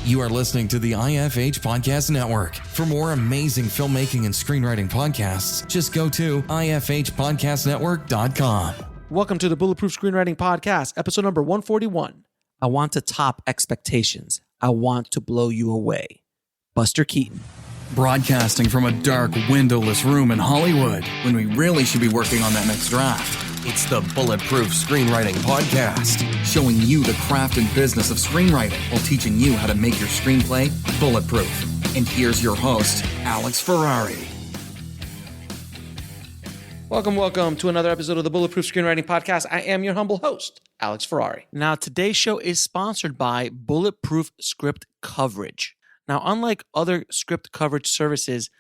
You are listening to the IFH Podcast Network. For more amazing filmmaking and screenwriting podcasts, just go to ifhpodcastnetwork.com. Welcome to the Bulletproof Screenwriting Podcast, episode number 141. I want to top expectations. I want to blow you away. Buster Keaton. Broadcasting from a dark, windowless room in Hollywood when we really should be working on that next draft. It's the Bulletproof Screenwriting Podcast, showing you the craft and business of screenwriting while teaching you how to make your screenplay bulletproof. And here's your host, Alex Ferrari. Welcome to another episode of the Bulletproof Screenwriting Podcast. I am your humble host, Alex Ferrari. Now, today's show is sponsored by Bulletproof Script Coverage. Now, unlike other script coverage services,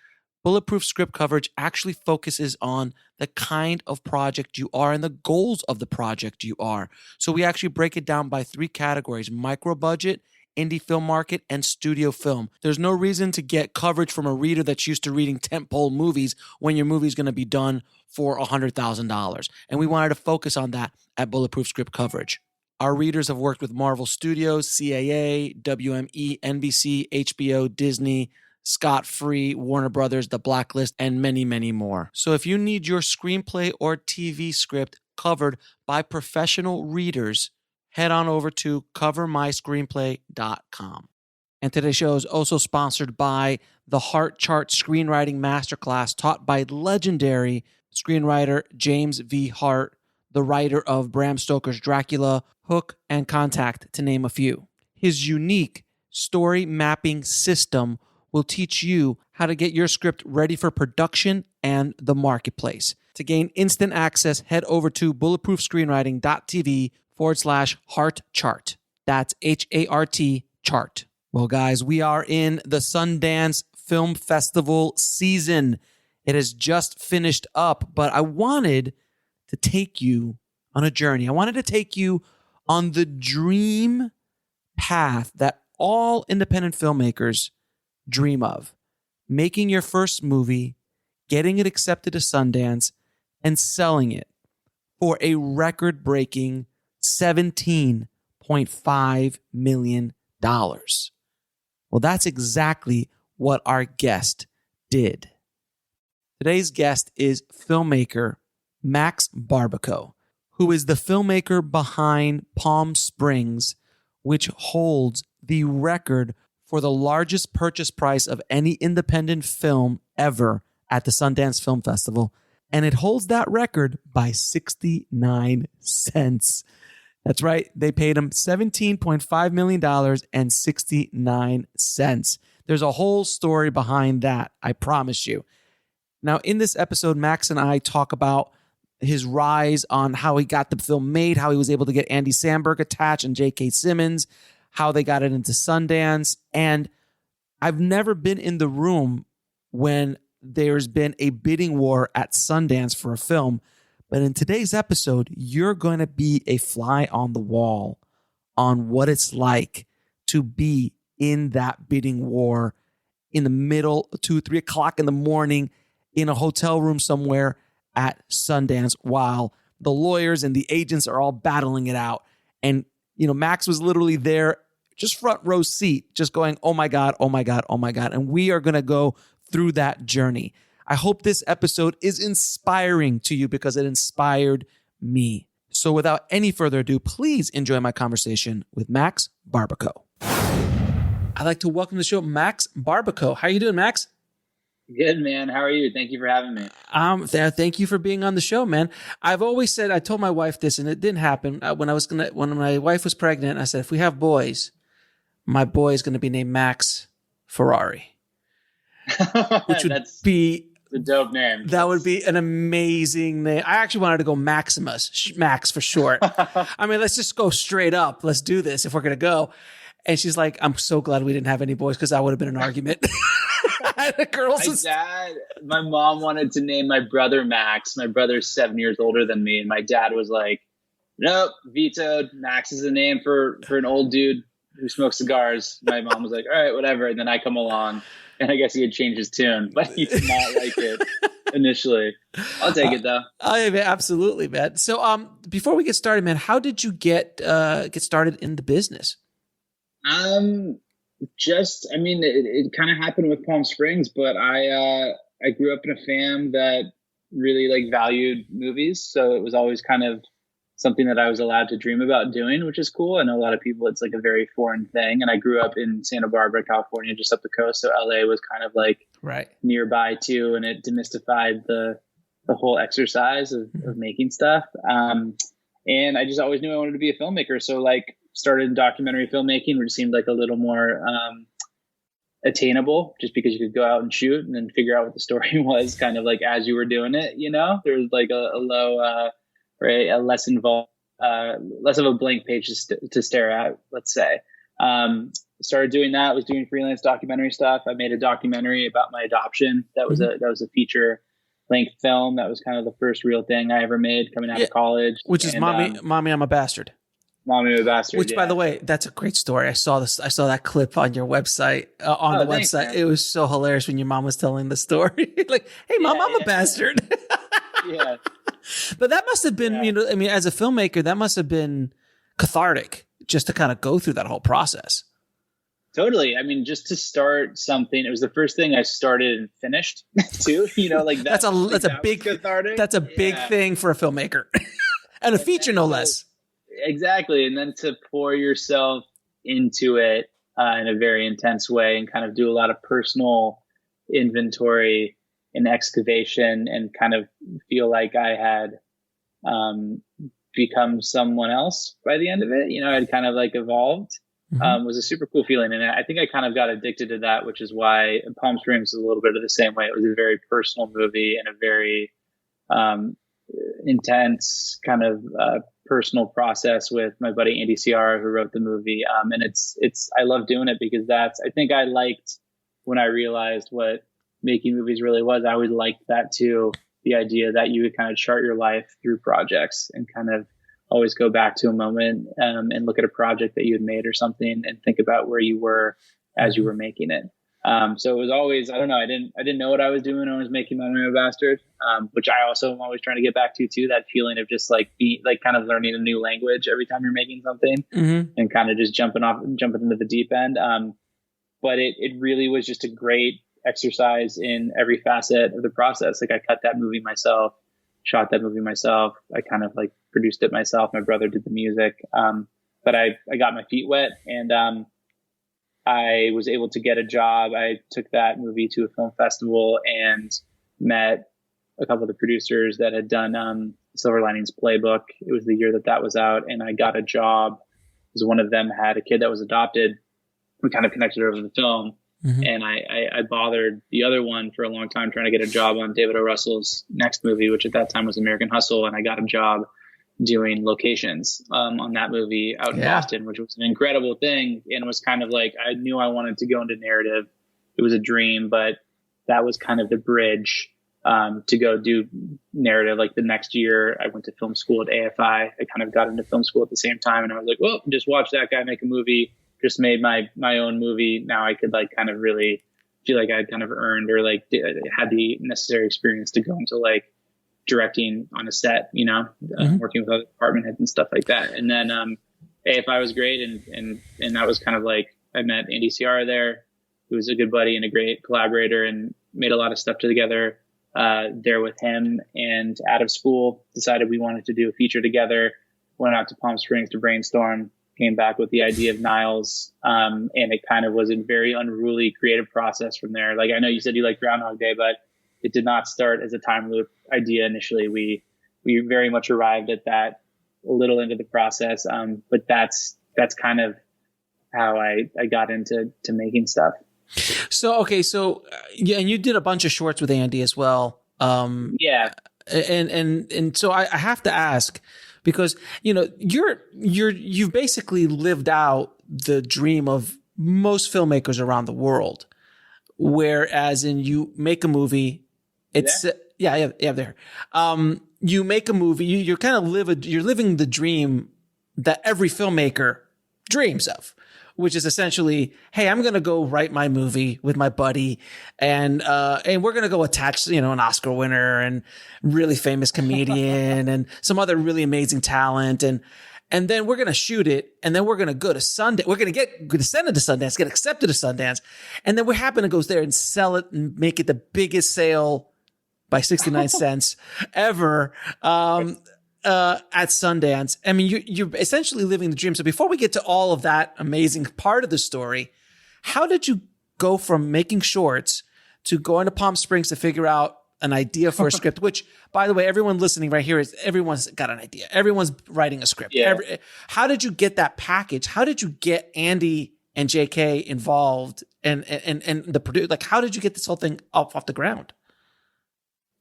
Bulletproof Script Coverage actually focuses on the kind of project you are and the goals of the project you are. So we actually break it down by three categories: micro budget, indie film market, and studio film. There's no reason to get coverage from a reader that's used to reading tentpole movies when your movie's going to be done for $100,000. And we wanted to focus on that at Bulletproof Script Coverage. Our readers have worked with Marvel Studios, CAA, WME, NBC, HBO, Disney, Scott Free, Warner Brothers, The Blacklist, and many, many more. So if you need your screenplay or TV script covered by professional readers, head on over to covermyscreenplay.com. And today's show is also sponsored by the Heart Chart Screenwriting Masterclass taught by legendary screenwriter James V. Hart, the writer of Bram Stoker's Dracula, Hook, and Contact, to name a few. His unique story mapping system will teach you how to get your script ready for production and the marketplace. To gain instant access, head over to bulletproofscreenwriting.tv/heart chart. That's HART chart. Well, guys, we are in the Sundance Film Festival season. It has just finished up, but I wanted to take you on a journey. I wanted to take you on the dream path that all independent filmmakers dream of: making your first movie, getting it accepted to Sundance, and selling it for a record-breaking $17.5 million. Well, that's exactly what our guest did. Today's guest is filmmaker Max Barbakow, who is the filmmaker behind Palm Springs, which holds the record for the largest purchase price of any independent film ever at the Sundance Film Festival. And it holds that record by 69 cents. That's right. They paid him $17.5 million and 69 cents. There's a whole story behind that, I promise you. Now, in this episode, Max and I talk about his rise on how he got the film made, how he was able to get Andy Samberg attached and JK Simmons, how they got it into Sundance. And I've never been in the room when there's been a bidding war at Sundance for a film. But in today's episode, you're going to be a fly on the wall on what it's like to be in that bidding war in the middle, 2-3 o'clock in the morning in a hotel room somewhere at Sundance while the lawyers and the agents are all battling it out. And Max was literally there, just front row seat, just going, oh my God, oh my God, oh my God. And we are going to go through that journey. I hope this episode is inspiring to you because it inspired me. So without any further ado, please enjoy my conversation with Max Barbakow. I'd like to welcome to the show Max Barbakow. How are you doing, Max? Good, man. How are you? Thank you for having me. Thank you for being on the show, man. I've always said, I told my wife this, and it didn't happen. When my wife was pregnant, I said, if we have boys, my boy is going to be named Max Ferrari, which would be a dope name. That would be an amazing name. I actually wanted to go Maximus, Max for short. I mean, let's just go straight up. Let's do this if we're going to go. And she's like, I'm so glad we didn't have any boys because that would have been an argument. The girls. My mom wanted to name my brother Max. My brother's 7 years older than me. And my dad was like, nope, vetoed. Max is a name for an old dude who smokes cigars. My mom was like, all right, whatever. And then I come along and I guess he had changed his tune, but he did not like it initially. I'll take it though. Absolutely, man. So before we get started, man, how did you get started in the business? I mean, it kind of happened with Palm Springs, but I grew up in a fam that really like valued movies. So it was always kind of something that I was allowed to dream about doing, which is cool. I know a lot of people, it's like a very foreign thing. And I grew up in Santa Barbara, California, just up the coast. So LA was kind of like nearby too. And it demystified the whole exercise of making stuff. And I just always knew I wanted to be a filmmaker. So like started in documentary filmmaking, which seemed like a little more attainable, just because you could go out and shoot and then figure out what the story was kind of like as you were doing it, you know. There was like a low a less involved, less of a blank page to stare at, let's say. Started doing that, was doing freelance documentary stuff. I made a documentary about my adoption. That was a feature length film. That was kind of the first real thing I ever made coming out of college. Which is Mommy, I'm a Bastard. Mommy, I'm a Bastard. Which, by the way, that's a great story. I saw that clip on your website, website. Man. It was so hilarious when your mom was telling the story. Like, hey, Mom, I'm a bastard. Yeah. But that must have been, I mean, as a filmmaker, that must have been cathartic just to kind of go through that whole process. Totally. I mean, just to start something, it was the first thing I started and finished too, like that. That's a big cathartic. That's a big thing for a filmmaker and a feature, no less. Exactly. And then to pour yourself into it in a very intense way and kind of do a lot of personal inventory and excavation and kind of feel like I had become someone else by the end of it. I'd kind of like evolved. Was a super cool feeling. And I think I kind of got addicted to that, which is why Palm Springs was a little bit of the same way. It was a very personal movie and a very intense kind of personal process with my buddy Andy Samberg, who wrote the movie. And I love doing it because I think I liked when I realized what making movies really was. I always liked that too. The idea that you would kind of chart your life through projects and kind of always go back to a moment and look at a project that you had made or something and think about where you were as you were making it. So it was always, I don't know, I didn't know what I was doing when I was making Mommy, I'm a Bastard, which I also am always trying to get back to too, that feeling of just like kind of learning a new language every time you're making something and kind of just jumping into the deep end. But it really was just a great exercise in every facet of the process. Like I cut that movie myself, shot that movie myself. I kind of like produced it myself. My brother did the music. But I got my feet wet and I was able to get a job. I took that movie to a film festival and met a couple of the producers that had done Silver Linings Playbook. It was the year that was out, and I got a job because one of them had a kid that was adopted. We kind of connected over the film. And I bothered the other one for a long time trying to get a job on David O. Russell's next movie, which at that time was American Hustle. And I got a job doing locations on that movie out in Boston, which was an incredible thing. And it was kind of like, I knew I wanted to go into narrative. It was a dream, but that was kind of the bridge to go do narrative. Like the next year I went to film school at AFI. I kind of got into film school at the same time. And I was like, well, just watch that guy make a movie. Just made my own movie. Now I could like kind of really feel like I'd kind of earned or like had the necessary experience to go into like directing on a set, working with other department heads and stuff like that. And then AFI was great. And that was kind of like, I met Andy Samberg there, who was a good buddy and a great collaborator, and made a lot of stuff together there with him. And out of school, decided we wanted to do a feature together, went out to Palm Springs to brainstorm, came back with the idea of Niles. And it kind of was a very unruly creative process from there. Like, I know you said you like Groundhog Day, but it did not start as a time loop idea initially. We very much arrived at that a little into the process. But that's kind of how I got into making stuff. So, okay. So, and you did a bunch of shorts with Andy as well. Yeah. And so I have to ask, because, you've basically lived out the dream of most filmmakers around the world, whereas you make a movie, there. You make a movie, you're kind of you're living the dream that every filmmaker dreams of, which is essentially, hey, I'm going to go write my movie with my buddy and we're going to go attach, an Oscar winner and really famous comedian and some other really amazing talent. and then we're going to shoot it, and then we're going to go to Sundance. We're going to send it to Sundance, get accepted to Sundance, and then we happen to go there and sell it and make it the biggest sale by 69 cents ever at Sundance. I mean, you're essentially living the dream. So before we get to all of that amazing part of the story, how did you go from making shorts to going to Palm Springs to figure out an idea for a script, which, by the way, everyone listening right here everyone's got an idea. Everyone's writing a script. Yeah. How did you get that package? How did you get Andy and JK involved and the producer? Like, how did you get this whole thing off the ground?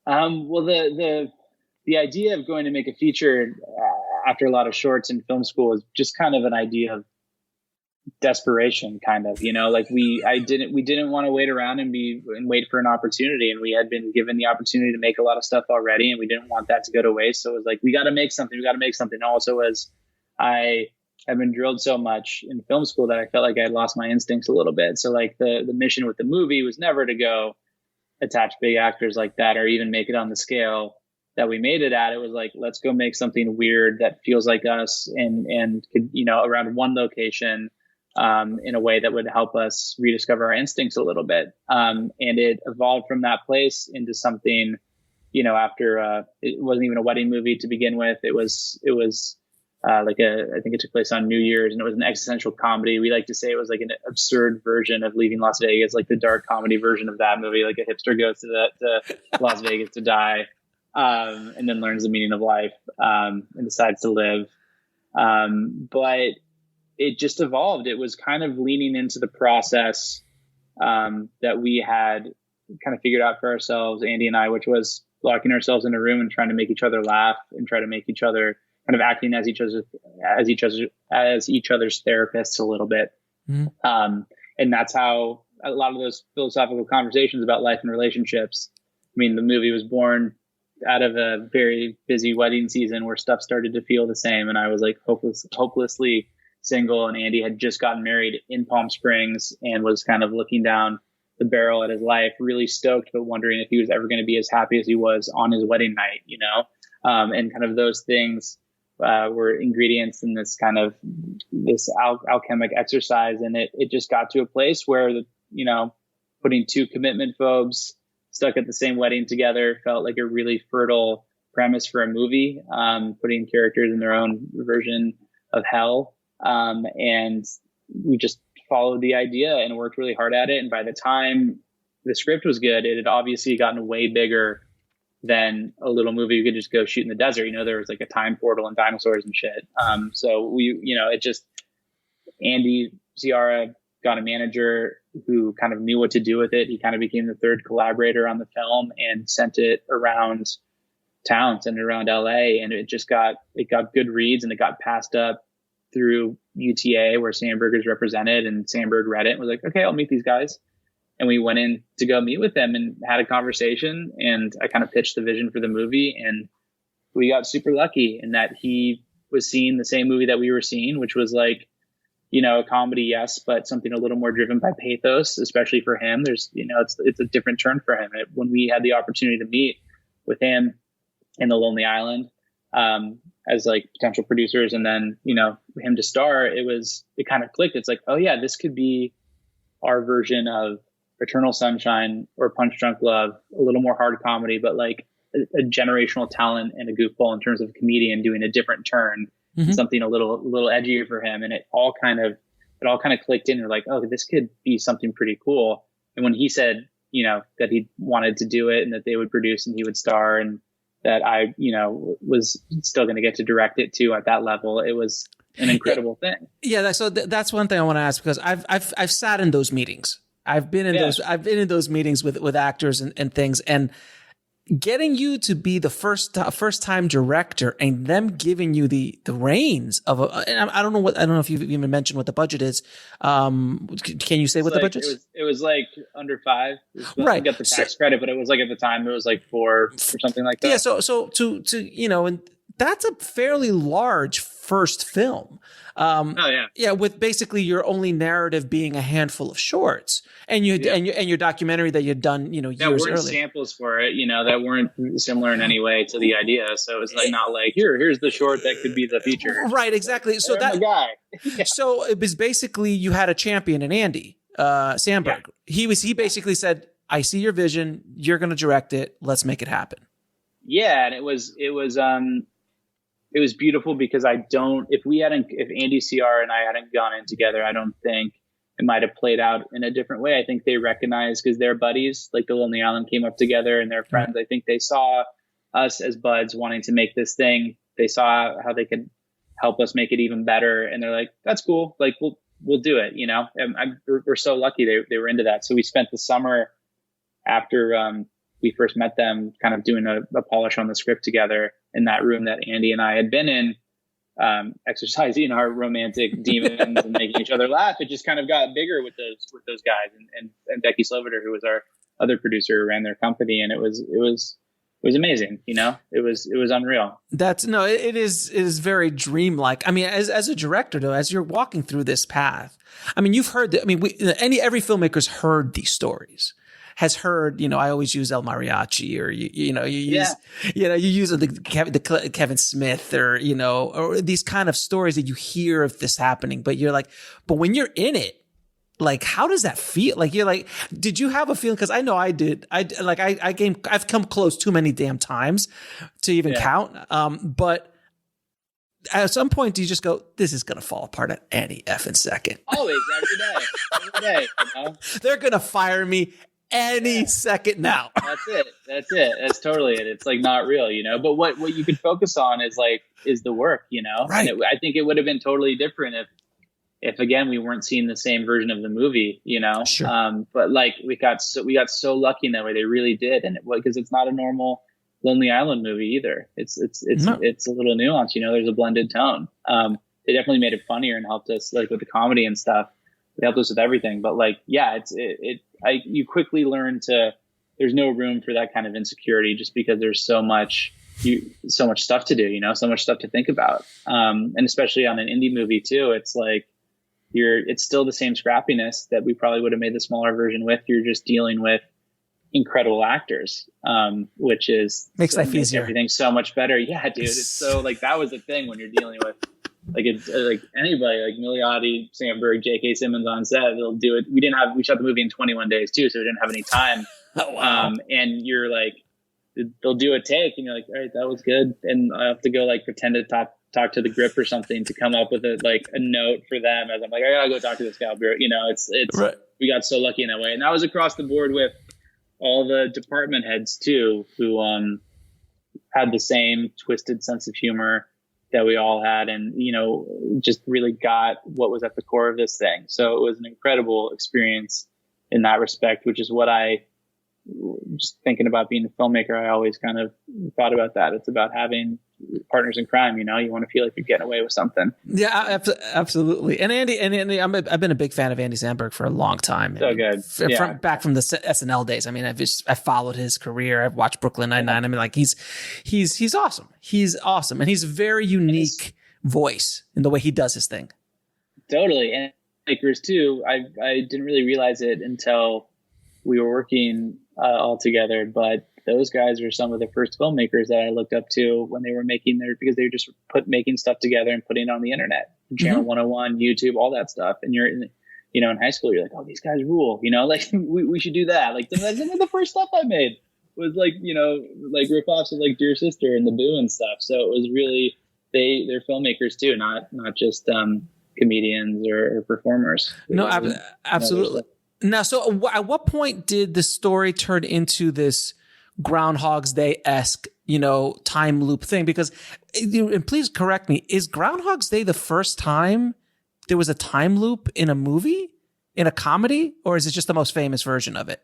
Well, the idea of going to make a feature after a lot of shorts in film school is just kind of an idea of desperation, kind of, like we didn't want to wait around and wait for an opportunity, and we had been given the opportunity to make a lot of stuff already, and we didn't want that to go to waste. So it was like, we got to make something. Also, as I have been drilled so much in film school that I felt like I had lost my instincts a little bit. So like the mission with the movie was never to go attach big actors like that or even make it on the scale that we made it at. It was like, let's go make something weird that feels like us and could, around one location, in a way that would help us rediscover our instincts a little bit. And it evolved from that place into something, after, it wasn't even a wedding movie to begin with. It was I think it took place on New Year's, and it was an existential comedy. We like to say it was like an absurd version of Leaving Las Vegas, like the dark comedy version of that movie. Like a hipster goes to Las Vegas to die, and then learns the meaning of life, and decides to live. But it just evolved. It was kind of leaning into the process that we had kind of figured out for ourselves, Andy and I, which was locking ourselves in a room and trying to make each other laugh and try to make each other kind of acting as each other's therapists a little bit. Mm-hmm. And that's how a lot of those philosophical conversations about life and relationships. I mean, the movie was born out of a very busy wedding season where stuff started to feel the same. And I was like hopelessly single, and Andy had just gotten married in Palm Springs and was kind of looking down the barrel at his life, really stoked, but wondering if he was ever going to be as happy as he was on his wedding night, and kind of those things were ingredients in this kind of this alchemic exercise. And it just got to a place where, putting two commitment phobes stuck at the same wedding together felt like a really fertile premise for a movie, putting characters in their own version of hell. And we just followed the idea and worked really hard at it. And by the time the script was good, it had obviously gotten way bigger than a little movie you could just go shoot in the desert. There was like a time portal and dinosaurs and shit. So we, Andy Ciara got a manager who kind of knew what to do with it. He kind of became the third collaborator on the film and sent it around town, sent it around LA. And it got good reads, and it got passed up through UTA where Samberg is represented, and Samberg read it and was like, okay, I'll meet these guys. And we went in to go meet with them and had a conversation, and I kind of pitched the vision for the movie, and we got super lucky in that he was seeing the same movie that we were seeing, which was like, a comedy, yes, but something a little more driven by pathos, especially for him. There's, it's a different turn for him. When we had the opportunity to meet with him in The Lonely Island, as like potential producers, and then, him to star, it kind of clicked. It's like, oh yeah, this could be our version of Eternal Sunshine or Punch Drunk Love, a little more hard comedy, but like a generational talent and a goofball in terms of a comedian doing a different turn, mm-hmm. something a little edgier for him. And it all kind of clicked in. We're like, oh, this could be something pretty cool. And when he said, that he wanted to do it and that they would produce and he would star, and that I, was still going to get to direct it too at that level, it was an incredible thing. Yeah. So that's one thing I want to ask, because I've sat in those meetings. I've been in those meetings with actors and things, and getting you to be the first time director and them giving you the reins of and I don't know if you've even mentioned what the budget is. Can you say what the budget is? It was like under 5. Right. I get the tax credit, but it was like at the time it was like 4 or something like that. Yeah. So to and that's a fairly large first film. Yeah, with basically your only narrative being a handful of shorts, and your documentary that you'd done, years weren't earlier. Samples for it, that weren't similar in any way to the idea. So it was like not like here's the short that could be the feature. Right, exactly. So that guy. So it was basically you had a champion in Andy Samberg. Yeah. He basically said, "I see your vision. You're going to direct it. Let's make it happen." Yeah, and it was beautiful because if Andy CR and I hadn't gone in together, I don't think it might have played out in a different way. I think they recognized, because they're buddies, like the Lonely Island came up together and they're friends. I think they saw us as buds wanting to make this thing. They saw how they could help us make it even better. And they're like, that's cool. Like, we'll do it, And we're so lucky they were into that. So we spent the summer after we first met them kind of doing a polish on the script together in that room that Andy and I had been in, exercising our romantic demons and making each other laugh. It just kind of got bigger with those guys and Becky Sloviter, who was our other producer who ran their company. And it was amazing. It was unreal. It is very dreamlike. I mean, as a director though, as you're walking through this path, I mean, you've heard every filmmaker's heard these stories. Has heard, I always use El Mariachi, or you use the Kevin Smith, or these kind of stories that you hear of this happening, but you're like, but when you're in it, like, how does that feel? Like, you're like, did you have a feeling? Because I know I did. I've come close too many damn times to even count. But at some point, do you just go, this is gonna fall apart at any effing second? Always, every day. They're gonna fire me any second now. That's it. That's totally it. It's like not real, but what you could focus on is the work, right. And I think it would have been totally different if again, we weren't seeing the same version of the movie, Sure. But like we got so lucky in that way. They really did. And because it's not a normal Lonely Island movie either. It's a little nuanced, there's a blended tone. They definitely made it funnier and helped us like with the comedy and stuff. They helped us with everything, but you quickly learn there's no room for that kind of insecurity just because there's so much stuff to do, so much stuff to think about. And especially on an indie movie too, it's like it's still the same scrappiness that we probably would have made the smaller version with. You're just dealing with incredible actors, which makes life easier. Everything so much better. Yeah, dude. It's so like, that was the thing when you're dealing with like anybody like Milioti, Samberg, JK Simmons on set, they'll do it. We shot the movie in 21 days too, so we didn't have any time. Oh, wow. And you're like, they'll do a take and you're like, all right, that was good. And I have to go like pretend to talk to the grip or something to come up with a note for them as I'm like, I gotta go talk to this guy. It's right. We got so lucky in that way. And that was across the board with all the department heads too, who had the same twisted sense of humor that we all had, and just really got what was at the core of this thing. So it was an incredible experience in that respect, which is what just thinking about being a filmmaker, I always kind of thought about that. It's about having partners in crime. You want to feel like you're getting away with something. Yeah, absolutely. And Andy, I've been a big fan of Andy Samberg for a long time. So good. Back from the SNL days. I mean, I followed his career. I've watched Brooklyn Nine-Nine. I mean, like he's awesome. He's awesome. And he's a very unique voice in the way he does his thing. Totally. And Filmmakers too. I didn't really realize it until we were working all together, but those guys were some of the first filmmakers that I looked up to when they were because they were just making stuff together and putting it on the internet, Channel 101, YouTube, all that stuff. And you're in high school, you're like, oh, these guys rule, like we should do that. Like some of the first stuff I made was like ripoffs of like Dear Sister and The Boo and stuff. So it was really, they're filmmakers too, not just comedians or performers. No, absolutely. Now, so at what point did the story turn into this Groundhogs Day-esque, time loop thing? Because, and please correct me, is Groundhogs Day the first time there was a time loop in a movie, in a comedy, or is it just the most famous version of it?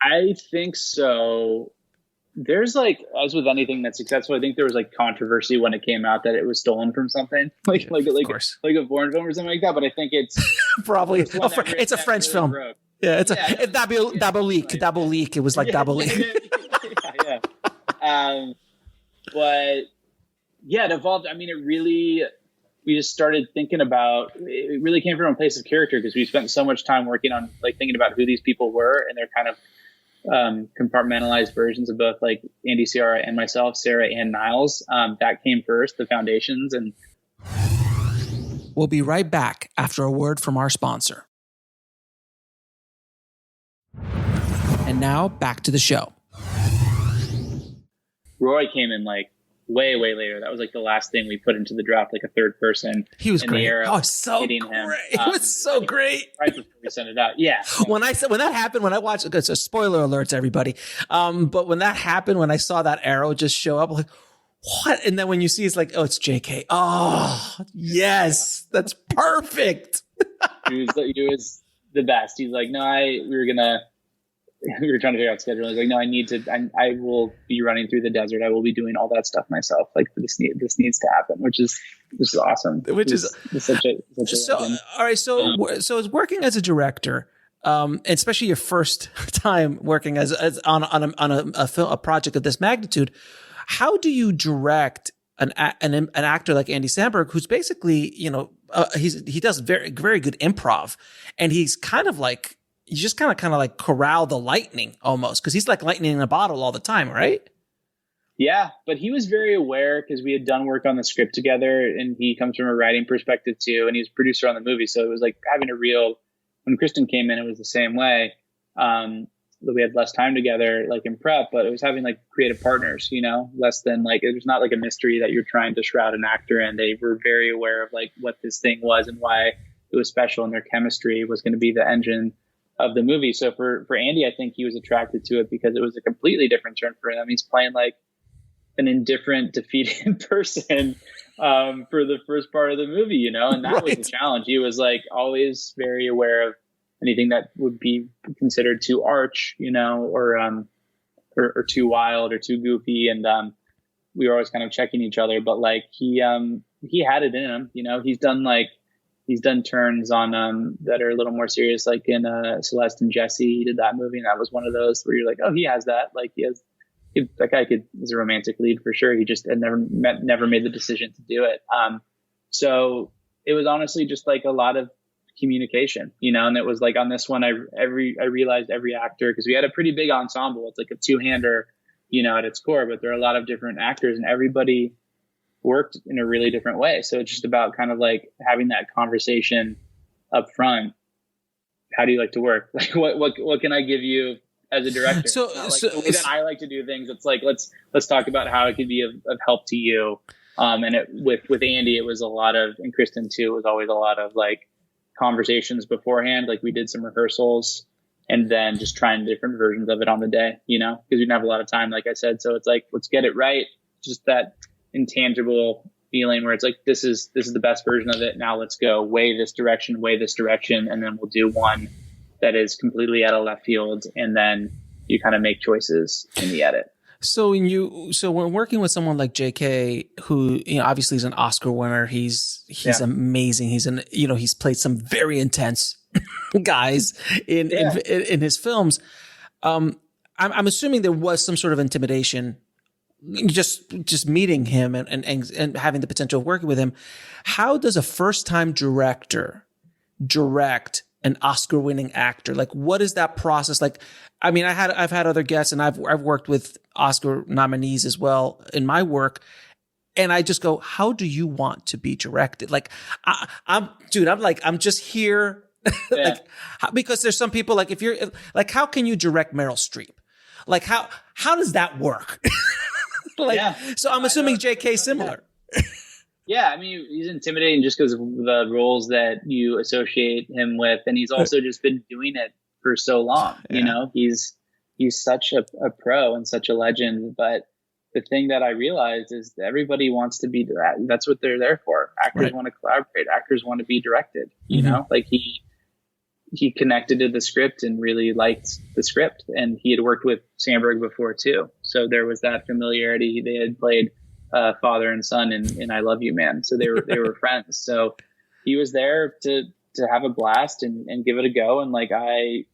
I think so. There's as with anything that's successful, I think there was controversy when it came out that it was stolen from something, like a foreign film or something like that. But I think it's probably it's a French film. Broke. Yeah, it's double leak. It was like double leak. Yeah. But Yeah, it evolved. I mean, we just started thinking about, it really came from a place of character because we spent so much time working on like thinking about who these people were and their kind of compartmentalized versions of both like Andy, Ciara, and myself, Sarah and Niles. That came first, the foundations. And we'll be right back after a word from our sponsor. And now back to the show. Roy came in like way later. That was like the last thing we put into the draft, like a third person. He was in great. The era oh, so great. It was so great. Right before we sent it out. Yeah. When that happened, when I watched it, so spoiler alerts, everybody. But when that happened, when I saw that arrow just show up, I'm like, what? And then when you see it's like, oh, it's JK. Oh, yes, that's perfect. He was the best. He's like, no, we were trying to figure out schedule. I was like, no, I will be running through the desert. I will be doing all that stuff myself. Like this needs to happen, which is awesome. All right. So as working as a director, especially your first time working as on a project of this magnitude, how do you direct an actor like Andy Samberg, who's basically, he does very, very good improv, and he's kind of like, you just kind of like corral the lightning almost, because he's like lightning in a bottle all the time, right? Yeah, but he was very aware because we had done work on the script together, and he comes from a writing perspective too, and he's a producer on the movie. So it was like having when Cristin came in, it was the same way. We had less time together, like in prep, but it was having like creative partners, less than like, it was not like a mystery that you're trying to shroud an actor in. They were very aware of like what this thing was and why it was special, and their chemistry was going to be the engine of the movie. So for Andy, I think he was attracted to it because it was a completely different turn for him. He's playing like an indifferent, defeated person for the first part of the movie, and that was the challenge. He was like always very aware of anything that would be considered too arch, or too wild or too goofy. And we were always kind of checking each other, but like he had it in him, he's done turns on that are a little more serious, like in Celeste and Jesse. He did that movie, and that was one of those where you're like, oh, he has that. Like that guy is a romantic lead for sure. He just had never made the decision to do it. So it was honestly just like a lot of communication, and it was like on this one, I realized every actor, because we had a pretty big ensemble. It's like a two-hander, at its core, but there are a lot of different actors, and everybody worked in a really different way. So it's just about kind of like having that conversation up front. How do you like to work? Like what can I give you as a director? The way that I like to do things, it's like, let's talk about how it could be of help to you. And with Andy, it was a lot of, and Cristin too, it was always a lot of like conversations beforehand. Like we did some rehearsals and then just trying different versions of it on the day, because we didn't have a lot of time, like I said. So it's like, let's get it right. Just that intangible feeling where it's like, this is the best version of it. Now let's go way this direction. And then we'll do one that is completely out of left field. And then you kind of make choices in the edit. So when working with someone like JK, who, obviously is an Oscar winner, he's amazing. He's played some very intense guys in his films. I'm assuming there was some sort of intimidation just meeting him and having the potential of working with him. How does a first-time director direct an Oscar-winning actor? Like, what is that process like? I mean, I've had other guests, and I've worked with Oscar nominees as well in my work, and I just go, how do you want to be directed? Like, I'm just here, because there's some people like, if you're like, how can you direct Meryl Streep? Like, how does that work? So I'm assuming JK similar. Yeah, I mean, he's intimidating just because of the roles that you associate him with, and he's also just been doing it for so long. He's such a pro and such a legend. But the thing that I realized is that everybody wants to be directed. That's what they're there for. Actors want to collaborate. Actors want to be directed. Like he connected to the script and really liked the script, and he had worked with Samberg before too. So there was that familiarity. They had played father and son in I Love You, Man. So they were friends. So he was there to have a blast and give it a go. And like again,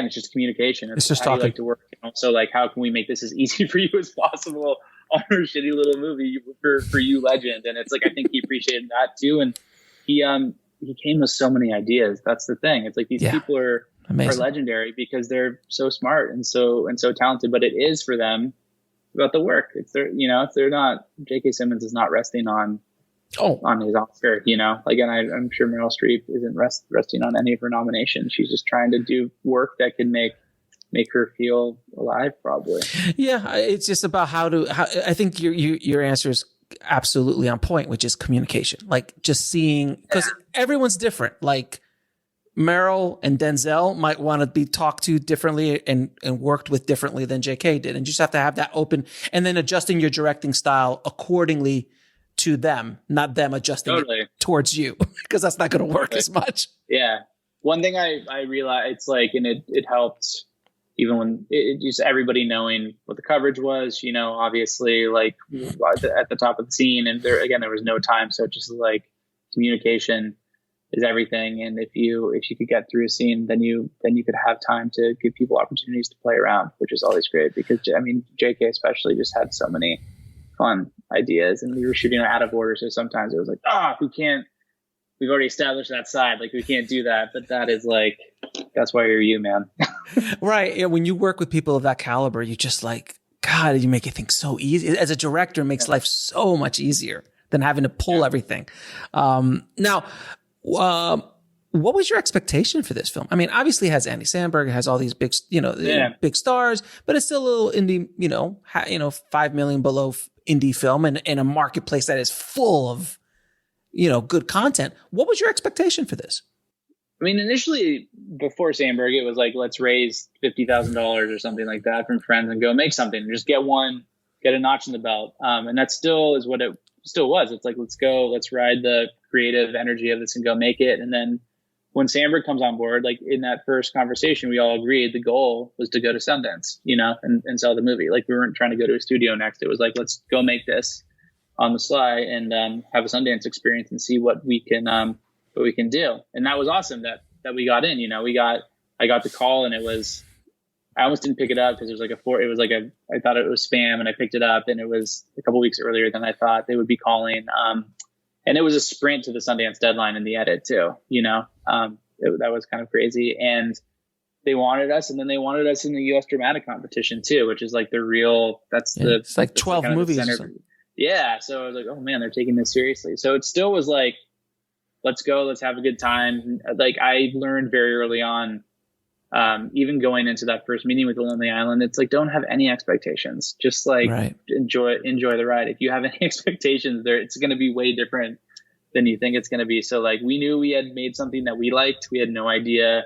it's just communication. It's just how talking. you like to work. And also like, how can we make this as easy for you as possible? our shitty little movie for you, legend. And it's like, I think he appreciated that too. And he came with so many ideas. That's the thing. It's like these people are legendary because they're so smart and so talented, but it is for them about the work. It's their, if they're not, JK Simmons is not resting on his Oscar, like, and I'm sure Meryl Streep isn't resting on any of her nominations. She's just trying to do work that can make her feel alive, probably. Yeah. It's just about how I think your answer is absolutely on point, which is communication. Like just seeing, because everyone's different. Like Meryl and Denzel might want to be talked to differently and worked with differently than JK did. And you just have to have that open and then adjusting your directing style accordingly to them, not them adjusting it towards you, because that's not going to work as much. Yeah. One thing I realized, it's like, and it helped even when it just everybody knowing what the coverage was, obviously like at the top of the scene, and there was no time. So just like communication is everything. And if you could get through a scene, then you could have time to give people opportunities to play around, which is always great because JK especially just had so many fun ideas, and we were shooting out of order. So sometimes it was like, we've already established that side. Like we can't do that, but that is like, that's why you're you, man. Right. Yeah, when you work with people of that caliber, you just like, God, you make it think so easy. As a director, it makes life so much easier than having to pull everything. Now, what was your expectation for this film? I mean, obviously it has Andy Samberg, it has all these big, big stars, but it's still a little indie, 5 million below indie film and in a marketplace that is full of, good content. What was your expectation for this? I mean, initially before Samberg, it was like, let's raise $50,000 or something like that from friends and go make something, just get a notch in the belt. And that still is what it still was. It's like, let's ride the creative energy of this and go make it. And then when Samberg comes on board, like in that first conversation, we all agreed the goal was to go to Sundance, and sell the movie. Like we weren't trying to go to a studio next. It was like, let's go make this on the sly and have a Sundance experience and see what we can do. And that was awesome that we got in. I got the call and I almost didn't pick it up because I thought it was spam, and I picked it up and it was a couple weeks earlier than I thought they would be calling. And it was a sprint to the Sundance deadline in the edit too, that was kind of crazy. And they wanted us, and then they wanted us in the U.S. dramatic competition too, which is like it's like 12 movies. Yeah. So I was like, oh man, they're taking this seriously. So it still was like, let's go, let's have a good time. Like I learned very early on, even going into that first meeting with The Lonely Island, it's like, don't have any expectations. Just like enjoy the ride. If you have any expectations there, it's going to be way different than you think it's going to be. So like, we knew we had made something that we liked. We had no idea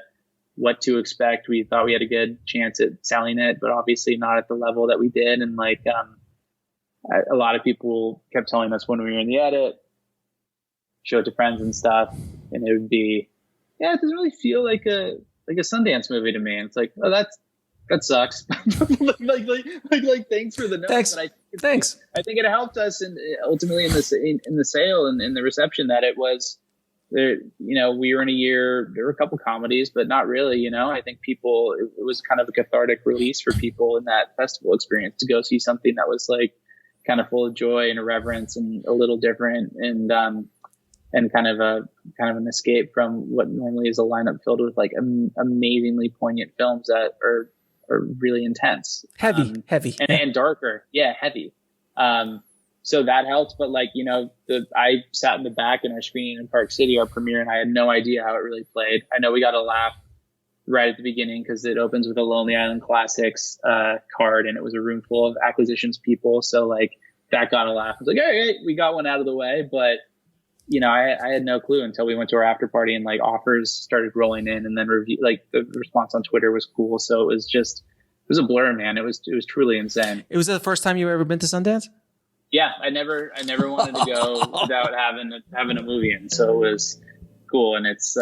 what to expect. We thought we had a good chance at selling it, but obviously not at the level that we did. And like, a lot of people kept telling us when we were in the edit, show it to friends and stuff, and it would be, it doesn't really feel like a Sundance movie to me. And it's like, oh, that sucks. like thanks for the note. Thanks. I think it helped us ultimately in the sale and in the reception that it was there. We were in a year, there were a couple comedies, but not really, I think it was kind of a cathartic release for people in that festival experience to go see something that was like kind of full of joy and irreverence and a little different and kind of an escape from what normally is a lineup filled with like amazingly poignant films that are really intense, heavy, and darker. Yeah. Heavy. So that helped. But like, I sat in the back in our screening in Park City, our premiere, and I had no idea how it really played. I know we got a laugh right at the beginning because it opens with a Lonely Island Classics card, and it was a room full of acquisitions people. So like that got a laugh. I was like, hey, we got one out of the way. But I had no clue until we went to our after party and like offers started rolling in, and then the response on Twitter was cool. So it was a blur, man. It was truly insane. It was the first time you ever been to Sundance? Yeah. I never wanted to go without having a movie in. So it was cool. And it's,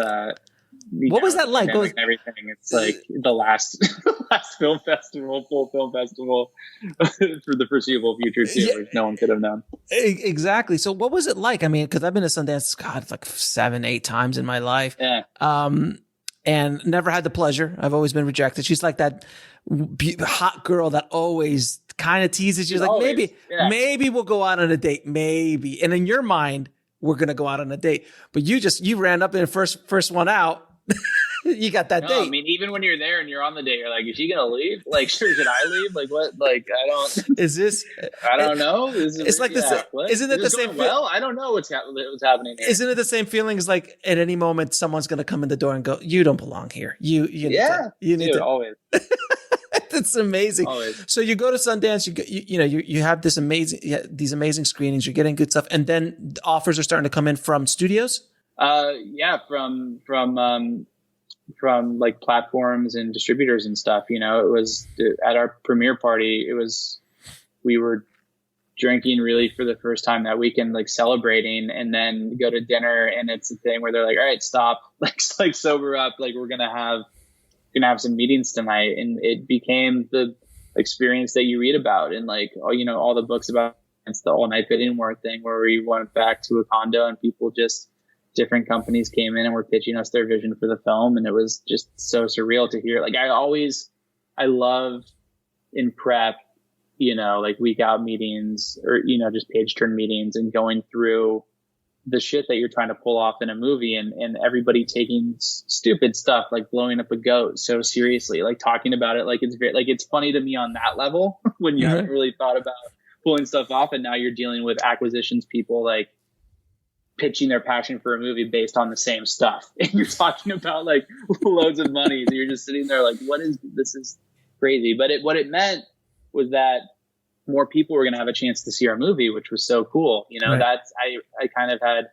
what was that like? Everything. It's like the last full film festival for the foreseeable future too, which no one could have known. Exactly. So what was it like? I mean, because I've been to Sundance, God, it's like 7-8 times in my life. Yeah. And never had the pleasure. I've always been rejected. She's like that hot girl that always kind of teases you, like Always. maybe we'll go out on a date, maybe. And in your mind, we're gonna go out on a date, but you ran up in the first one out. You got that date. I mean, even when you're there and you're on the date, you're like, is she gonna leave? Like, sure, should I leave? Like, what? Like, I don't. Is this? I don't know. It's like this. Isn't it the same? Well, I don't know what's happening here. Isn't it the same feeling as like at any moment someone's gonna come in the door and go, "You don't belong here. You need to." Always. It's amazing. Always. So you go to Sundance, you have these amazing screenings, you're getting good stuff, and then offers are starting to come in from studios. From like platforms and distributors and stuff. You know, it was at our premiere party. We were drinking really for the first time that weekend, like celebrating, and then go to dinner, and it's a thing where they're like, "All right, stop, like sober up, like we're gonna have some meetings tonight," and it became the experience that you read about and like all the books about. It's the all night bidding war thing where we went back to a condo and people just different companies came in and were pitching us their vision for the film, and it was just so surreal to hear. Like I love in prep, like week out meetings or just page turn meetings and going through the shit that you're trying to pull off in a movie, and everybody taking stupid stuff like blowing up a goat so seriously, like talking about it like it's funny to me on that level when you haven't really thought about pulling stuff off, and now you're dealing with acquisitions people like pitching their passion for a movie based on the same stuff, and you're talking about like loads of money, and you're just sitting there like, this is crazy. But what it meant was that more people were going to have a chance to see our movie, which was so cool. Right. That's I kind of had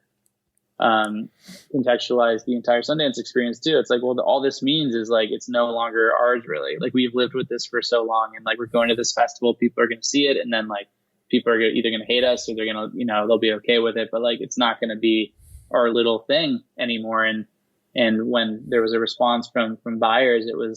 contextualized the entire Sundance experience too. It's like, well, all this means is like it's no longer ours really. Like we've lived with this for so long, and like we're going to this festival, people are going to see it, and then like people are either going to hate us or they're going to, they'll be okay with it, but like, it's not going to be our little thing anymore. And when there was a response from buyers, and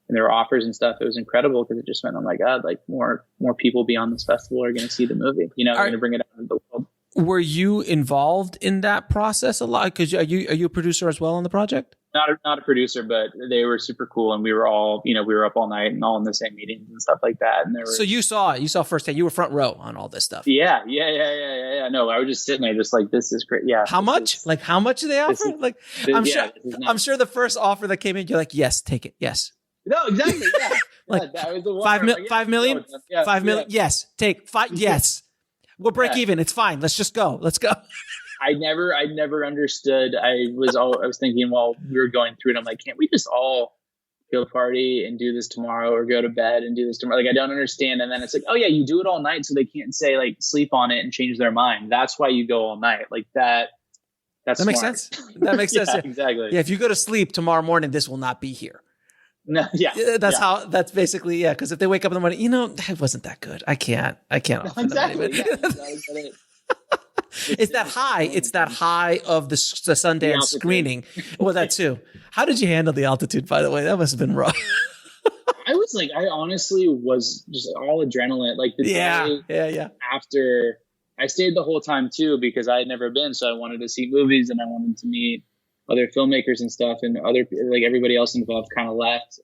there were offers and stuff, it was incredible because it just meant, oh my God, like more people beyond this festival are going to see the movie, are going to bring it out into the world. Were you involved in that process a lot? Cause are you a producer as well on the project? Not a producer, but they were super cool, and we were all, we were up all night and all in the same meetings and stuff like that. And so you saw firsthand. You were front row on all this stuff. Yeah. No, I was just sitting there, just like, this is great. Yeah. How much do they offer? I'm sure the first offer that came in, you're like, yes, take it. Yes. No, exactly. Yeah. Like that was the one. 5 million. Yeah, 5 million. Yes, take 5. Yes, we'll break even. It's fine. Let's just go. Let's go. I never understood. I was thinking while we were going through it, I'm like, can't we just all go party and do this tomorrow, or go to bed and do this tomorrow? Like, I don't understand. And then it's like, oh yeah, you do it all night, so they can't say like sleep on it and change their mind. That's why you go all night. Like that. That makes sense. That makes sense. Yeah, exactly. Yeah, if you go to sleep tomorrow morning, this will not be here. No, yeah. That's basically, yeah. Because if they wake up in the morning, it wasn't that good. I can't offer exactly. them It's that high. It's that high of the Sundance screening. Well, that too. How did you handle the altitude, by the way? That must have been rough. I honestly was just all adrenaline. Like the day after, I stayed the whole time too, because I had never been. So I wanted to see movies, and I wanted to meet other filmmakers and stuff, and everybody else involved kind of left.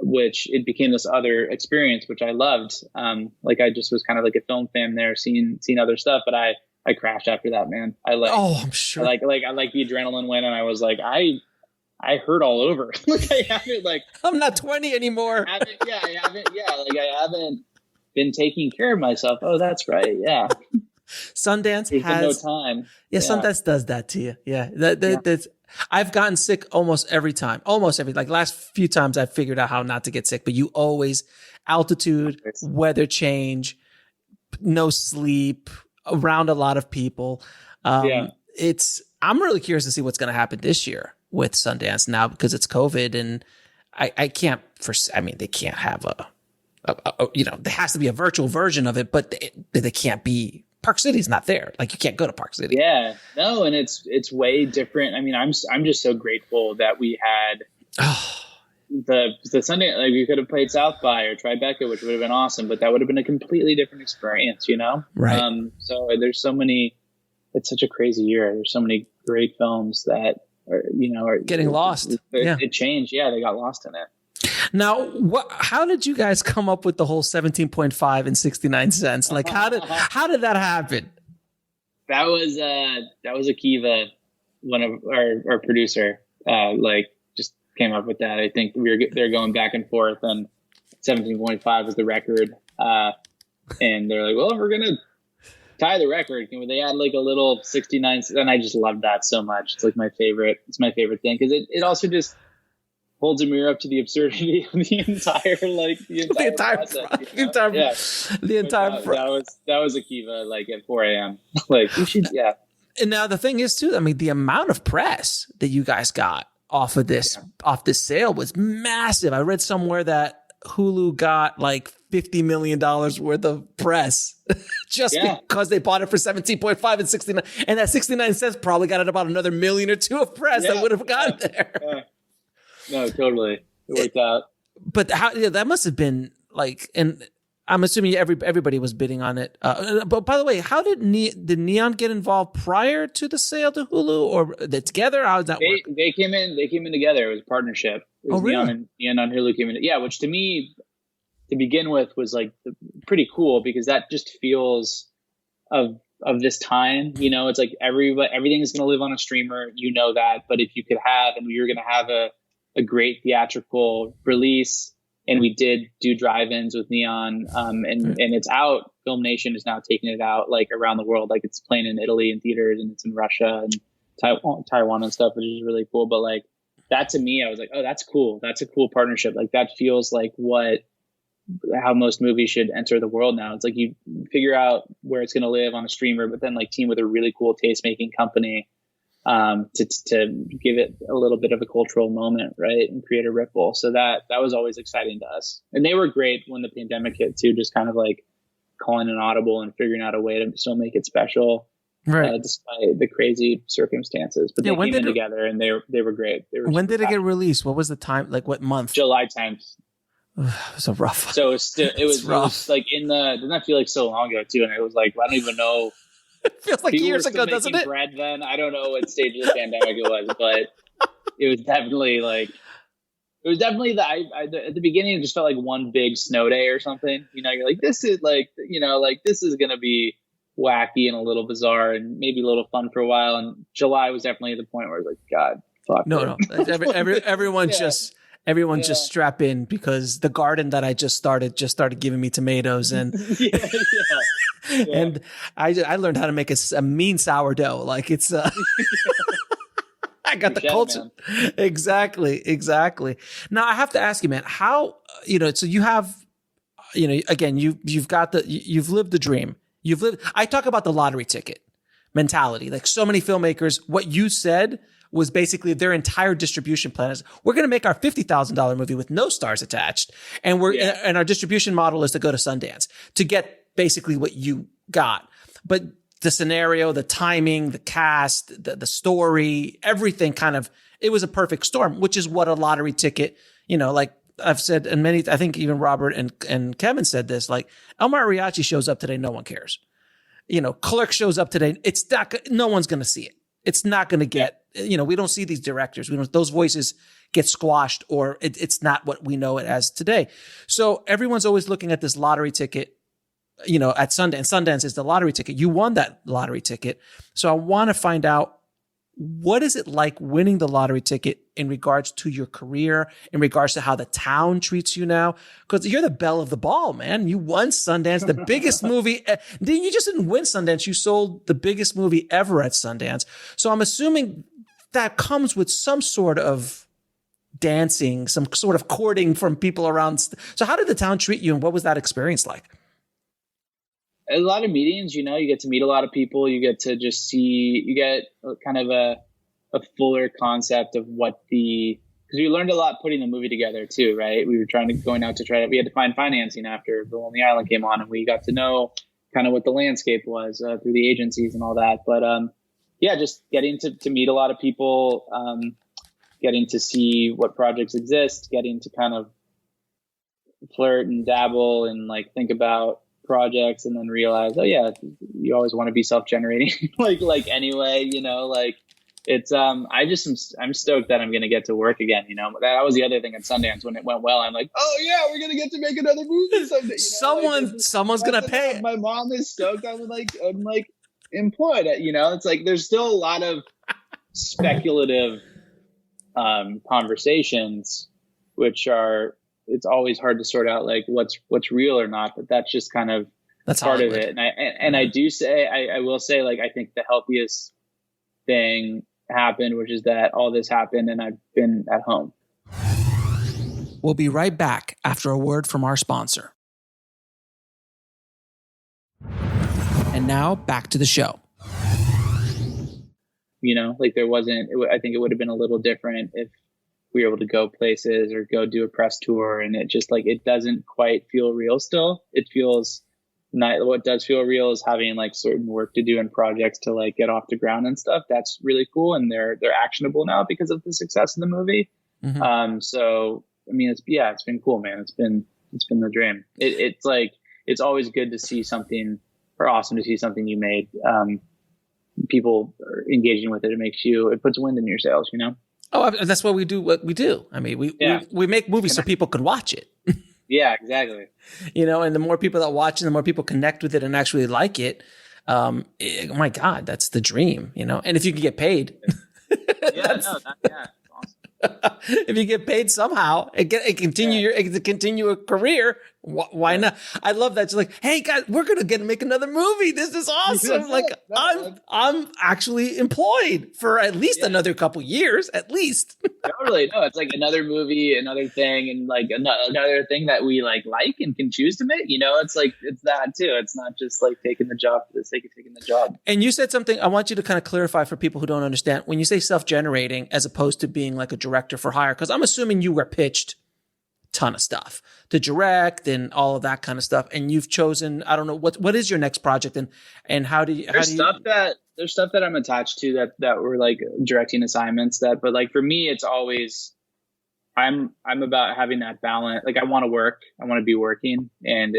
Which it became this other experience, which I loved. I just was kind of like a film fan there, seeing other stuff, but I crashed after that, man. I'm sure. I like the adrenaline went, and I was like, I hurt all over. I'm not 20 anymore. I haven't been taking care of myself. Oh, that's right. Yeah. Sundance has no time. Yeah, Sundance does that to you. Yeah. That's, I've gotten sick almost every time. Like last few times I've figured out how not to get sick, but you always altitude, weather change, no sleep, around a lot of people. I'm really curious to see what's going to happen this year with Sundance now, because it's COVID, and they can't have there has to be a virtual version of it, but they can't be. Park City's not there. Like, you can't go to Park City. Yeah, no, and it's way different. I mean, I'm just so grateful that we had the Sunday. Like, we could have played South by or Tribeca, which would have been awesome, but that would have been a completely different experience, Right. So there's so many. It's such a crazy year. There's so many great films that are getting lost. It changed. Yeah, they got lost in it. Now, how did you guys come up with the whole 17.5 and 69 cents? Like, how did that happen? That was Akiva, one of our producer, just came up with that. I think they're going back and forth, and 17.5 was the record. And they're like, well, we're going to tie the record. Can they add like a little 69? And I just love that so much. It's like my favorite. It's my favorite thing because it also just holds a mirror up to the absurdity of the entire process. That was Akiva like at 4 a.m. Like we should, yeah. And now the thing is too, I mean, the amount of press that you guys got off this sale was massive. I read somewhere that Hulu got like $50 million worth of press just because they bought it for 17.5 and 69. And that 69 cents probably got it about another million or two of press that would have gotten there. Yeah. No, totally. It worked out. But that must have been like, and I'm assuming everybody was bidding on it. But by the way, how did Neon get involved prior to the sale to Hulu, or they together? How did that work? They came in together. It was a partnership. It was really? Neon on Hulu came in. Yeah, which to me, to begin with, was like pretty cool because that just feels of this time. You know, it's like everything is going to live on a streamer. You know that, but if you could have, and you're going to have a great theatrical release. And we did do drive-ins with Neon, and it's out. Film Nation is now taking it out like around the world. Like it's playing in Italy in theaters, and it's in Russia and Taiwan and stuff, which is really cool. But like that to me, I was like, oh, that's cool. That's a cool partnership. Like that feels like how most movies should enter the world now. It's like you figure out where it's going to live on a streamer, but then like team with a really cool taste-making company to give it a little bit of a cultural moment, right, and create a ripple. So that was always exciting to us. And they were great when the pandemic hit too, just kind of like calling an audible and figuring out a way to still make it special, right, despite the crazy circumstances. But they came in together, and they were great. When did it get released? What was the time? Like what month? July 10th. It was a rough. So it was like doesn't that feel like so long ago too? And it was like, I don't even know. It feels like years ago, doesn't it? Bread then. I don't know what stage of the pandemic it was, but it was definitely at the beginning it just felt like one big snow day or something. You know, you're like, this is this is going to be wacky and a little bizarre and maybe a little fun for a while. And July was definitely the point where I was like, God, fuck. No. Everyone just strap in because the garden that I just started giving me tomatoes and and I learned how to make a mean sourdough. Like it's I got the culture. Man. Exactly. Now I have to ask you, man, how, so you have, again, you've lived the dream. I talk about the lottery ticket mentality. Like so many filmmakers, what you said was basically their entire distribution plan is we're going to make our $50,000 movie with no stars attached. And and our distribution model is to go to Sundance to get basically what you got. But the scenario, the timing, the cast, the story, everything it was a perfect storm, which is what a lottery ticket, like I've said, and I think even Robert and Kevin said this, like El Mariachi shows up today. No one cares. Clerk shows up today. No one's going to see it. It's not going to get, we don't see these directors. Those voices get squashed or it's not what we know it as today. So everyone's always looking at this lottery ticket, at Sundance. Sundance is the lottery ticket. You won that lottery ticket. So I want to find out, what is it like winning the lottery ticket in regards to your career, in regards to how the town treats you now? Because you're the belle of the ball, man. You won Sundance, the biggest movie. You just didn't win Sundance. You sold the biggest movie ever at Sundance. So I'm assuming that comes with some sort of dancing, some sort of courting from people around. So how did the town treat you, and what was that experience like? A lot of meetings, you get to meet a lot of people. You get to just you get kind of a fuller concept of because we learned a lot putting the movie together too, right? We were we had to find financing after The Lonely Island came on, and we got to know kind of what the landscape was through the agencies and all that. But just getting to meet a lot of people, getting to see what projects exist, getting to kind of flirt and dabble and like think about projects, and then realize, oh yeah, you always want to be self-generating like anyway, It's I'm stoked that I'm gonna get to work again. You know, that was the other thing at Sundance when it went well. I'm like, oh yeah, we're gonna get to make another movie someday. Someone's gonna pay it. My mom is stoked. I'm like employed. You know, it's like there's still a lot of speculative conversations, which are, it's always hard to sort out like what's real or not. But that's just kind of that's part Hollywood. of it. And I do say I will say, like, I think the healthiest thing happened, which is that all this happened and I've been at home. We'll be right back after a word from our sponsor. And now back to the show. You know, like I think it would have been a little different if we were able to go places or go do a press tour, and it just like, it doesn't quite feel real still. It feels not, what does feel real is having like certain work to do and projects to like get off the ground and stuff. That's really cool. And they're actionable now because of the success of the movie. Mm-hmm. So, I mean, it's been cool, man. It's been the dream. It's like, it's always good to see something, or awesome to see something you made. People are engaging with it. It puts wind in your sails, you know? Oh, that's why we do what we do. I mean, we make movies so people could watch it. Yeah, exactly. You know, and the more people that watch it, the more people connect with it and actually like it. Oh my God, that's the dream, you know? And if you can get paid. Awesome. If you get paid somehow and continue a career, why not? I love that. It's like, hey guys, we're gonna make another movie. This is awesome. Like I'm actually employed for at least another couple years, at least. Totally. No, it's like another movie, another thing, and like another thing that we like and can choose to make. You know, it's like, it's that too. It's not just like taking the job for the sake of taking the job. And you said something I want you to kind of clarify for people who don't understand. When you say self-generating as opposed to being like a director for hire, because I'm assuming you were pitched a ton of stuff to direct and all of that kind of stuff, and you've chosen, I don't know, what is your next project, and how do you there's stuff that I'm attached to that were like directing assignments but like for me, it's always, I'm about having that balance. Like I want to be working, and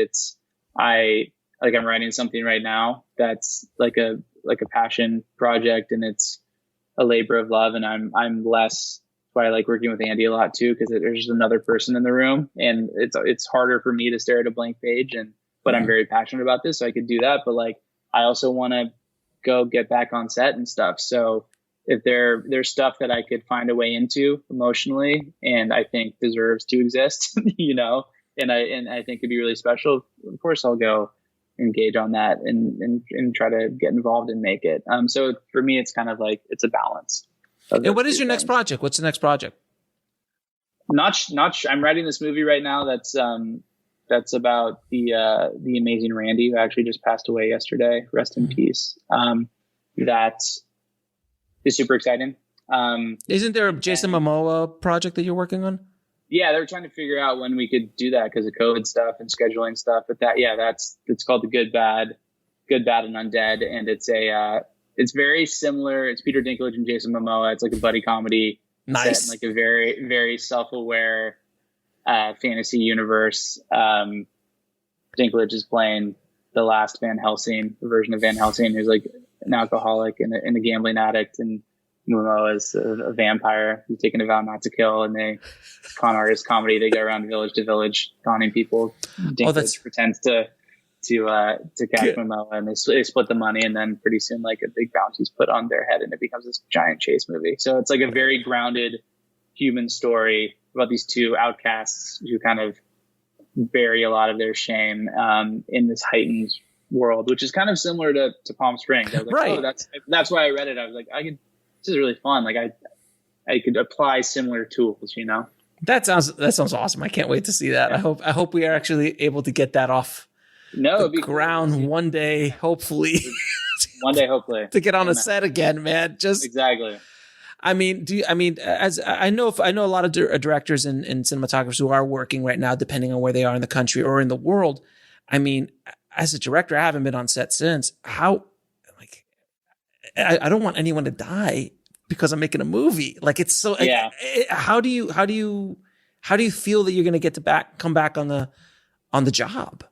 I'm writing something right now that's like a passion project, and it's a labor of love. And I'm less, why I like working with Andy a lot too, because there's just another person in the room, and it's harder for me to stare at a blank page, but I'm very passionate about this, so I could do that. But like, I also want to go get back on set and stuff. So if there's stuff that I could find a way into emotionally, and I think deserves to exist, you know, and I think it'd be really special, of course I'll go engage on that and try to get involved and make it. So for me, it's kind of like, it's a balance. And what is your next project? What's the next project? I'm writing this movie right now that's about the amazing Randy, who actually just passed away yesterday. Rest in peace. That is super exciting. Isn't there a Jason Momoa project that you're working on? Yeah, they were trying to figure out when we could do that because of COVID stuff and scheduling stuff. But it's called The Good, Bad, and Undead, and it's very similar. It's Peter Dinklage and Jason Momoa. It's like a buddy comedy. Nice. Set in like a very, very self-aware fantasy universe. Dinklage is playing the last Van Helsing, the version of Van Helsing, who's like an alcoholic and a gambling addict, and Momoa is a vampire who's taken a vow not to kill, and con artist comedy. They go around village to village conning people. Dinklage pretends to catch Momoa, and they split the money, and then pretty soon like a big bounty's put on their head, and it becomes this giant chase movie. So it's like a very grounded human story about these two outcasts who kind of bury a lot of their shame in this heightened world, which is kind of similar to Palm Springs. I was like, right. Oh, that's why I read it. I was like, this is really fun. Like I could apply similar tools, you know? That sounds awesome. I can't wait to see that. Yeah. I hope we are actually able to get that off the ground cool. One day, hopefully. One day, hopefully. To get on a set again, man. Just exactly. I mean, as I know a lot of directors and cinematographers who are working right now, depending on where they are in the country or in the world. I mean, as a director, I haven't been on set since. I don't want anyone to die because I'm making a movie. Like it's so. Yeah. How do you feel that you're going to get to come back on the job?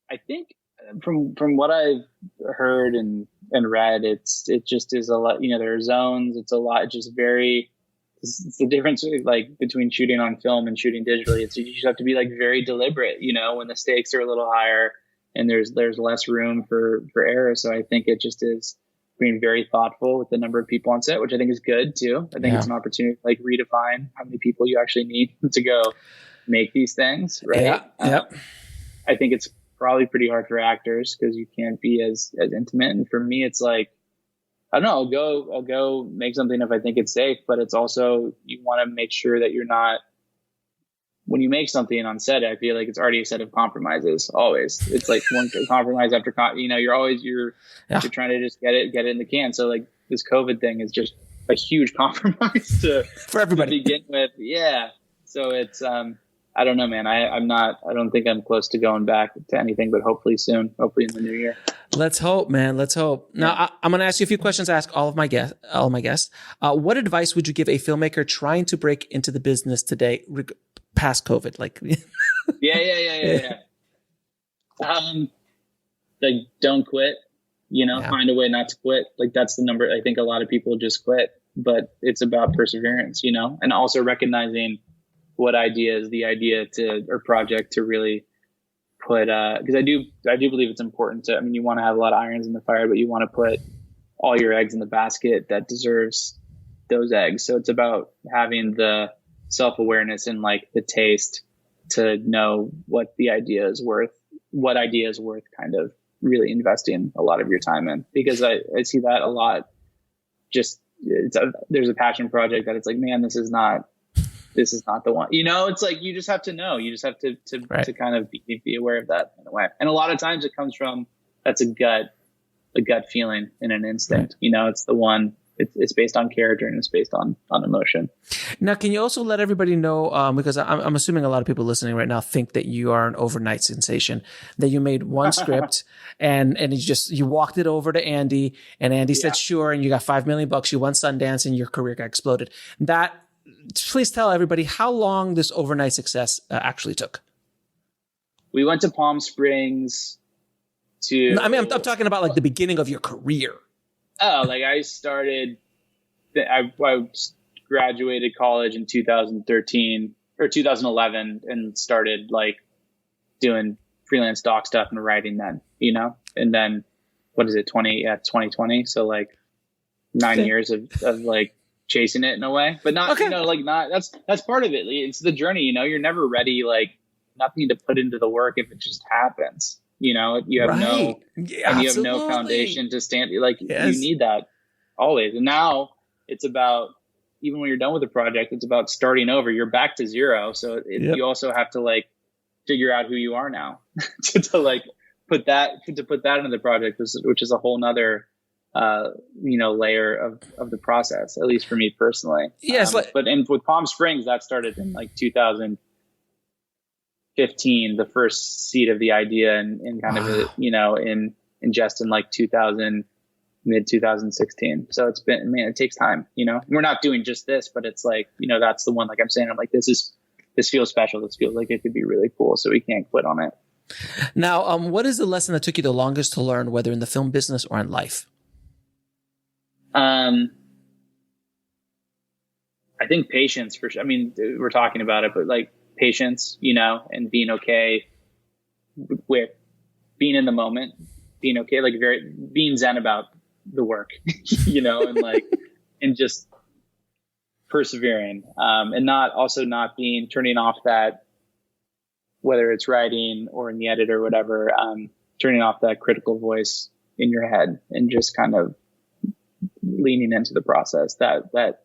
I think from what I've heard and and read. It just is a lot, there are zones. It's a lot, it's the difference like between shooting on film and shooting digitally. You just have to be like very deliberate, when the stakes are a little higher and there's less room for error. So I think it just is being very thoughtful with the number of people on set, which I think is good too. I think it's an opportunity to like redefine how many people you actually need to go make these things. Right. Yeah. Yep. I think it's probably pretty hard for actors because you can't be as intimate. And for me, it's like, I don't know, I'll go make something if I think it's safe, but it's also, you want to make sure that you're not, when you make something on set, I feel like it's already a set of compromises. Always. It's like one compromise after, you're trying to just get it in the can. So like this COVID thing is just a huge compromise for everybody to begin with. Yeah. So it's, I don't know, man. I don't think I'm close to going back to anything, but hopefully soon, hopefully in the new year. Let's hope, man. Let's hope. Now, I'm going to ask you a few questions. I ask all of my guests. What advice would you give a filmmaker trying to break into the business today, past COVID? Like, yeah. Like, don't quit. Find a way not to quit. Like, that's the number. I think a lot of people just quit, but it's about perseverance. And also recognizing what idea is the idea or project to really put, because I do believe it's important to, you want to have a lot of irons in the fire, but you want to put all your eggs in the basket that deserves those eggs. So it's about having the self-awareness and like the taste to know what idea is worth kind of really investing a lot of your time in, because I see that a lot. Just there's a passion project that it's like, man, this is not the one, it's like, you just have to know, you just have to kind of be aware of that in a way. And a lot of times it comes from, that's a gut feeling and an instinct, it's the one, it's based on character and it's based on emotion. Now, can you also let everybody know, because I'm assuming a lot of people listening right now think that you are an overnight sensation, that you made one script and you walked it over to Andy and Andy said, sure. And you got $5 million, you won Sundance and your career got exploded. Please tell everybody how long this overnight success actually took. We went to Palm Springs I'm talking about like the beginning of your career. Oh, like I graduated college in 2013 or 2011 and started like doing freelance doc stuff and writing then, and then what is it? 2020. So like 9 years of like chasing it in a way, but not, that's part of it. It's the journey, you're never ready, like nothing to put into the work if it just happens, you have you have no foundation to stand, like you need that always. And now it's about, even when you're done with the project, it's about starting over. You're back to zero. So you also have to like figure out who you are now to like put that into the project, which is a whole nother layer of the process, at least for me personally. Yes. But with Palm Springs, that started in like 2015, the first seed of the idea, and kind of, in just in like mid 2016. So it's been, it takes time, we're not doing just this, but it's like, that's the one, like I'm saying, I'm like, this feels special. This feels like it could be really cool. So we can't quit on it. Now, what is the lesson that took you the longest to learn, whether in the film business or in life? I think patience for sure. We're talking about it, but like patience, and being okay with being in the moment, being okay, like being zen about the work, and like, and just persevering, and not turning off that, whether it's writing or in the edit or whatever, turning off that critical voice in your head and just kind of leaning into the process. That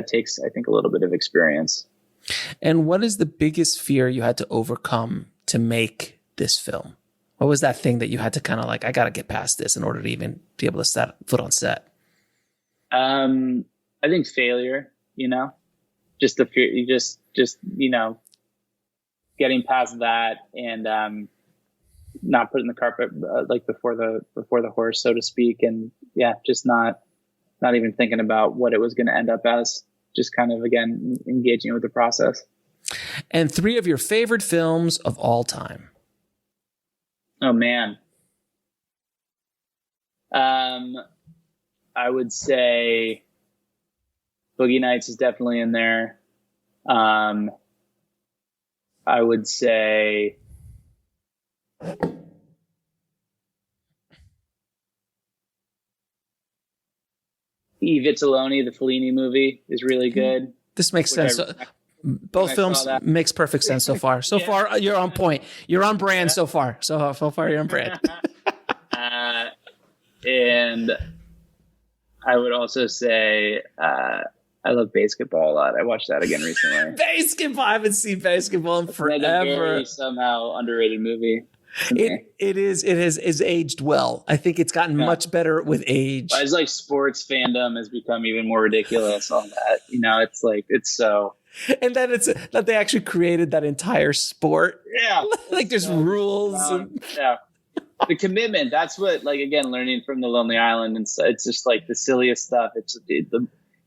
takes, I think, a little bit of experience. And what is the biggest fear you had to overcome to make this film? What was that thing that you had to kind of like, I got to get past this in order to even be able to set foot on set? I think failure, just the fear, getting past that and, not putting the carpet like before the horse, so to speak. And just not even thinking about what it was going to end up as, just kind of, again, engaging with the process. And 3 of your favorite films of all time. Oh man. I would say Boogie Nights is definitely in there. I would say Vitelloni, the Fellini movie, is really good. This makes sense. Both films makes perfect sense so far. So far, you're on point. You're on brand so far. So far, you're on brand. And I would also say I love Basketball a lot. I watched that again recently. Basketball. I haven't seen Basketball in forever. It's a very somehow underrated movie. It has aged well. I think it's gotten much better with age. It's like sports fandom has become even more ridiculous on that. It's like, it's so. And then it's that they actually created that entire sport. Yeah. Like there's rules. Yeah. The commitment. That's what, like, again, learning from the Lonely Island. And so it's just like the silliest stuff.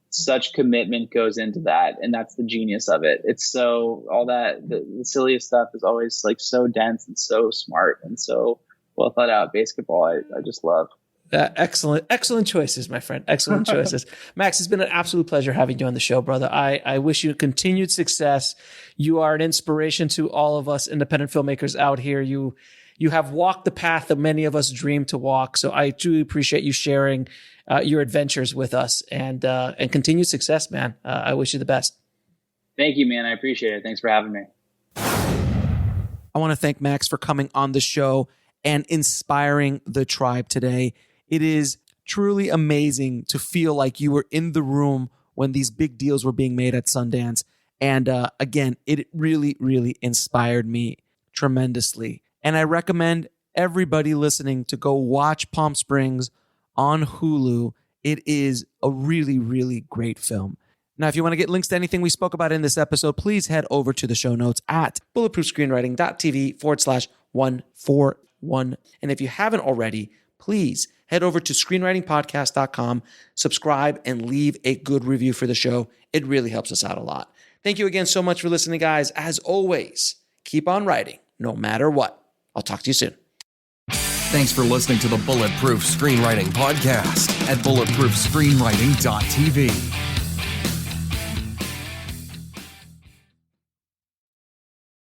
Such commitment goes into that. And that's the genius of it. It's so, all that, the silliest stuff is always like so dense and so smart and so well thought out. Basketball, I just love. Excellent choices, my friend. Excellent choices. Max, it's been an absolute pleasure having you on the show, brother. I wish you continued success. You are an inspiration to all of us independent filmmakers out here. You have walked the path that many of us dream to walk. So I truly appreciate you sharing your adventures with us and continued success, man. I wish you the best. Thank you, man. I appreciate it. Thanks for having me. I want to thank Max for coming on the show and inspiring the tribe today. It is truly amazing to feel like you were in the room when these big deals were being made at Sundance. And again, it really, really inspired me tremendously. And I recommend everybody listening to go watch Palm Springs on Hulu. It is a really, really great film. Now, if you want to get links to anything we spoke about in this episode, please head over to the show notes at bulletproofscreenwriting.tv/141. And if you haven't already, please head over to screenwritingpodcast.com, subscribe, and leave a good review for the show. It really helps us out a lot. Thank you again so much for listening, guys. As always, keep on writing, no matter what. I'll talk to you soon. Thanks for listening to the Bulletproof Screenwriting Podcast at bulletproofscreenwriting.tv.